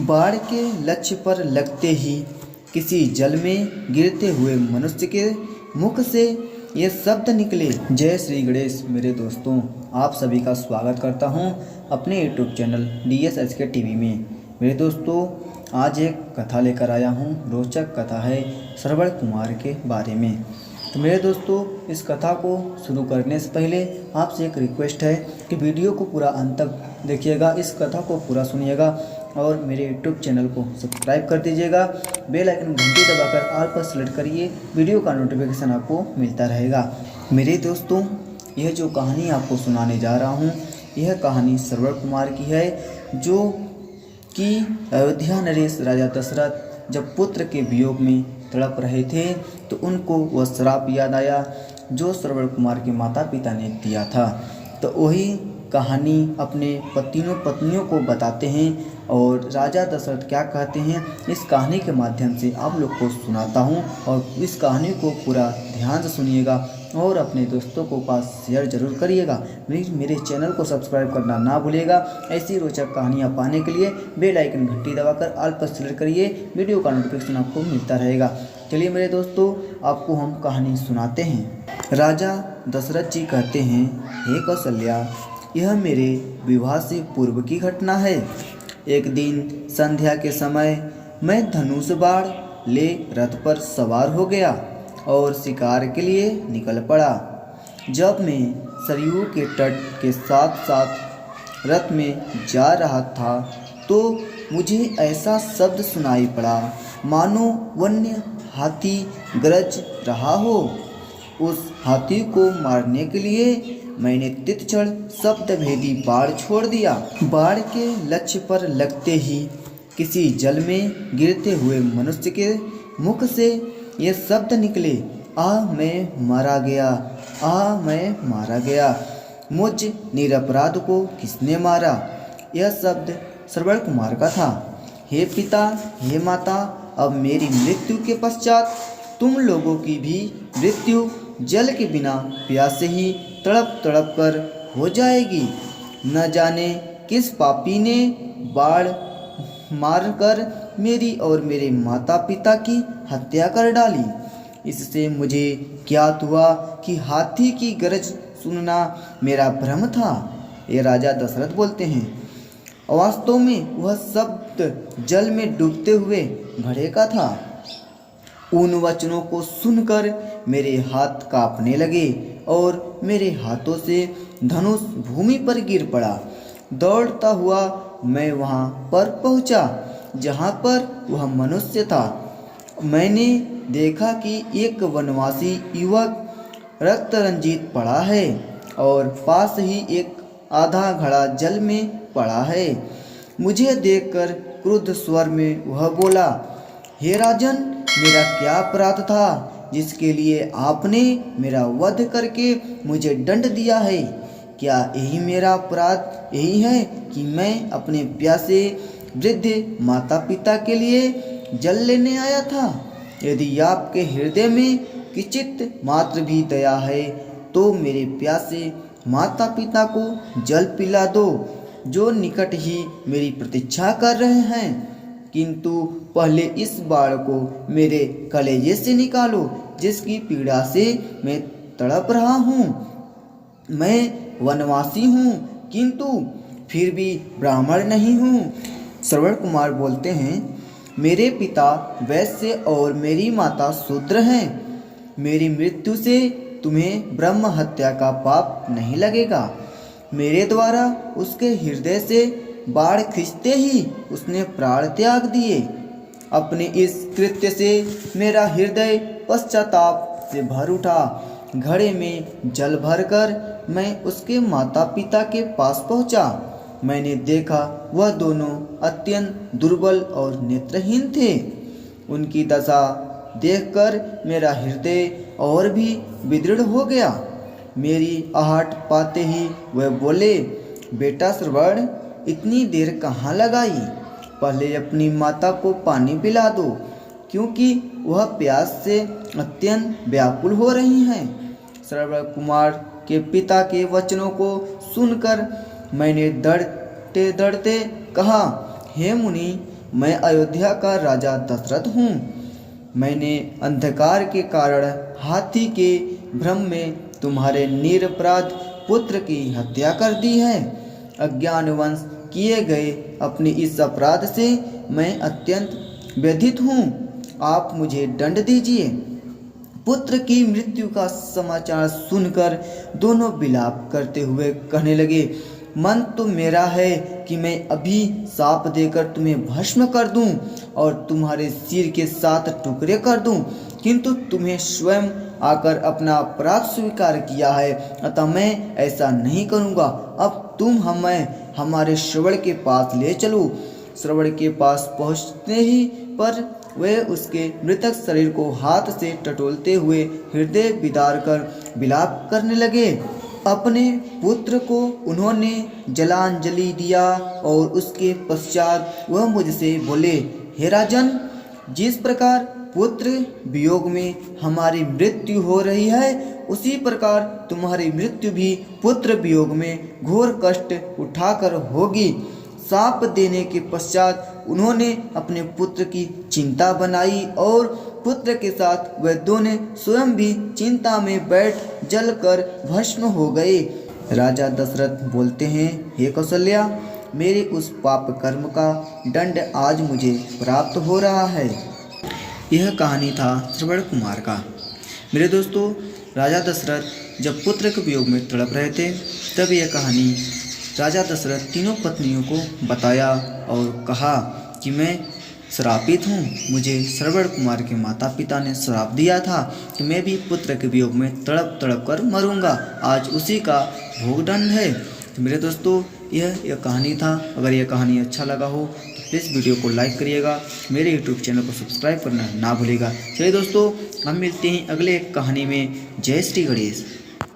बाढ़ के लक्ष्य पर लगते ही किसी जल में गिरते हुए मनुष्य के मुख से ये शब्द निकले। जय श्री गणेश। मेरे दोस्तों, आप सभी का स्वागत करता हूं अपने यूट्यूब चैनल DSSK टीवी में। मेरे दोस्तों, आज एक कथा लेकर आया हूं। रोचक कथा है श्रवण कुमार के बारे में। तो मेरे दोस्तों, इस कथा को शुरू करने से पहले आपसे एक रिक्वेस्ट है कि वीडियो को पूरा अंत तक देखिएगा, इस कथा को पूरा सुनिएगा और मेरे यूट्यूब चैनल को सब्सक्राइब कर दीजिएगा। बेल आइकन घंटी दबाकर ऑल पर सेलेक्ट करिए, वीडियो का नोटिफिकेशन आपको मिलता रहेगा। मेरे दोस्तों, यह जो कहानी आपको सुनाने जा रहा हूँ, यह कहानी श्रवण कुमार की है, जो कि अयोध्या नरेश राजा दशरथ जब पुत्र के वियोग में तड़प रहे थे तो उनको वह श्राप याद आया जो श्रवण कुमार के माता पिता ने दिया था। तो वही कहानी अपने तीनों पत्नियों को बताते हैं और राजा दशरथ क्या कहते हैं, इस कहानी के माध्यम से आप लोग को सुनाता हूं। और इस कहानी को पूरा ध्यान से सुनिएगा और अपने दोस्तों को पास शेयर जरूर करिएगा। मेरे चैनल को सब्सक्राइब करना ना भूलिएगा। ऐसी रोचक कहानियाँ पाने के लिए बेल आइकन घंटी दबाकर ऑल पर सेलेक्ट करिए, वीडियो का नोटिफिकेशन आपको मिलता रहेगा। चलिए मेरे दोस्तों, आपको हम कहानी सुनाते हैं। राजा दशरथ जी कहते हैं, हे कौशल्या, यह मेरे विवाह से पूर्व की घटना है। एक दिन संध्या के समय मैं धनुष बाण ले रथ पर सवार हो गया और शिकार के लिए निकल पड़ा। जब मैं सरयू के तट के साथ साथ रथ में जा रहा था तो मुझे ऐसा शब्द सुनाई पड़ा मानो वन्य हाथी गरज रहा हो। उस हाथी को मारने के लिए मैंने तितक्षण शब्द भेदी बाढ़ छोड़ दिया। बाढ़ के लक्ष्य पर लगते ही किसी जल में गिरते हुए मनुष्य के मुख से ये शब्द निकले, आ मैं मारा गया, आ मैं मारा गया, मुझ निरपराध को किसने मारा। यह शब्द श्रवण कुमार का था। हे पिता, हे माता, अब मेरी मृत्यु के पश्चात तुम लोगों की भी मृत्यु जल के बिना प्यासे ही तड़प तड़प कर हो जाएगी। न जाने किस पापी ने बाढ़ मारकर मेरी और मेरे माता पिता की हत्या कर डाली। इससे मुझे ज्ञात हुआ कि हाथी की गरज सुनना मेरा भ्रम था। ये राजा दशरथ बोलते हैं। वास्तव में वह शब्द जल में डूबते हुए घड़े का था। उन वचनों को सुनकर मेरे हाथ कांपने लगे और मेरे हाथों से धनुष भूमि पर गिर पड़ा। दौड़ता हुआ मैं वहां पर पहुंचा जहां पर वह मनुष्य था। मैंने देखा कि एक वनवासी युवक रक्त रंजित पड़ा है और पास ही एक आधा घड़ा जल में पड़ा है। मुझे देखकर क्रुद्ध स्वर में वह बोला, हे राजन, मेरा क्या अपराध था जिसके लिए आपने मेरा वध करके मुझे दंड दिया है। क्या यही मेरा अपराध यही है कि मैं अपने प्यासे वृद्ध माता पिता के लिए जल लेने आया था। यदि आपके हृदय में किंचित मात्र भी दया है तो मेरे प्यासे माता पिता को जल पिला दो, जो निकट ही मेरी प्रतीक्षा कर रहे हैं। किंतु पहले इस बाढ़ को मेरे कलेजे से निकालो, जिसकी पीड़ा से मैं तड़प रहा हूँ। मैं वनवासी हूँ किंतु फिर भी ब्राह्मण नहीं हूँ। श्रवण कुमार बोलते हैं, मेरे पिता वैश्य और मेरी माता शूद्र हैं। मेरी मृत्यु से तुम्हें ब्रह्म हत्या का पाप नहीं लगेगा। मेरे द्वारा उसके हृदय से बाढ़ खींचते ही उसने प्राण त्याग दिए। अपने इस कृत्य से मेरा हृदय पश्चाताप से भर उठा। घड़े में जल भरकर मैं उसके माता पिता के पास पहुंचा। मैंने देखा वह दोनों अत्यंत दुर्बल और नेत्रहीन थे। उनकी दशा देखकर मेरा हृदय और भी विदृढ़ हो गया। मेरी आहट पाते ही वह बोले, बेटा श्रवण, इतनी देर कहाँ लगाई? पहले अपनी माता को पानी पिला दो, क्योंकि वह प्यास से अत्यंत व्याकुल हो रही हैं। श्रवण कुमार के पिता के वचनों को सुनकर मैंने डरते डरते कहा, हे मुनि, मैं अयोध्या का राजा दशरथ हूँ। मैंने अंधकार के कारण हाथी के भ्रम में तुम्हारे निरपराध पुत्र की हत्या कर दी है। अज्ञानवश किए गए अपने इस अपराध से मैं अत्यंत व्यथित हूँ। आप मुझे दंड दीजिए। पुत्र की मृत्यु का समाचार सुनकर दोनों विलाप करते हुए कहने लगे, मन तो मेरा है कि मैं अभी शाप देकर तुम्हें भस्म कर दूं और तुम्हारे सिर के 7 टुकड़े कर दूं, किंतु तुम्हें स्वयं आकर अपना अपराध स्वीकार किया है, अतः मैं ऐसा नहीं करूंगा। अब तुम हमें हमारे श्रवण के पास ले चलो। श्रवण के पास पहुंचते ही पर वे उसके मृतक शरीर को हाथ से टटोलते हुए हृदय विदार कर विलाप करने लगे। अपने पुत्र को उन्होंने जलांजलि दिया और उसके पश्चात वह मुझसे बोले, हे राजन, जिस प्रकार पुत्र वियोग में हमारी मृत्यु हो रही है, उसी प्रकार तुम्हारी मृत्यु भी पुत्र वियोग में घोर कष्ट उठाकर होगी। शाप देने के पश्चात उन्होंने अपने पुत्र की चिंता बनाई और पुत्र के साथ वह दोनों स्वयं भी चिंता में बैठ जलकर भस्म हो गए। राजा दशरथ बोलते हैं, हे कौशल्या, मेरे उस पाप कर्म का दंड आज मुझे प्राप्त हो रहा है। यह कहानी था श्रवण कुमार का। मेरे दोस्तों, राजा दशरथ जब पुत्र के वियोग में तड़प रहे थे, तब यह कहानी राजा दशरथ तीनों पत्नियों को बताया और कहा कि मैं श्रापित हूँ। मुझे श्रवण कुमार के माता पिता ने श्राप दिया था कि मैं भी पुत्र के वियोग में तड़प तड़प कर मरूंगा। आज उसी का भोगदंड है। तो मेरे दोस्तों, यह कहानी था। अगर यह कहानी अच्छा लगा हो तो प्लीज़ वीडियो को लाइक करिएगा, मेरे यूट्यूब चैनल को सब्सक्राइब करना ना भूलिएगा। चलिए दोस्तों, हम मिलते हैं अगले कहानी में। जय श्री गणेश।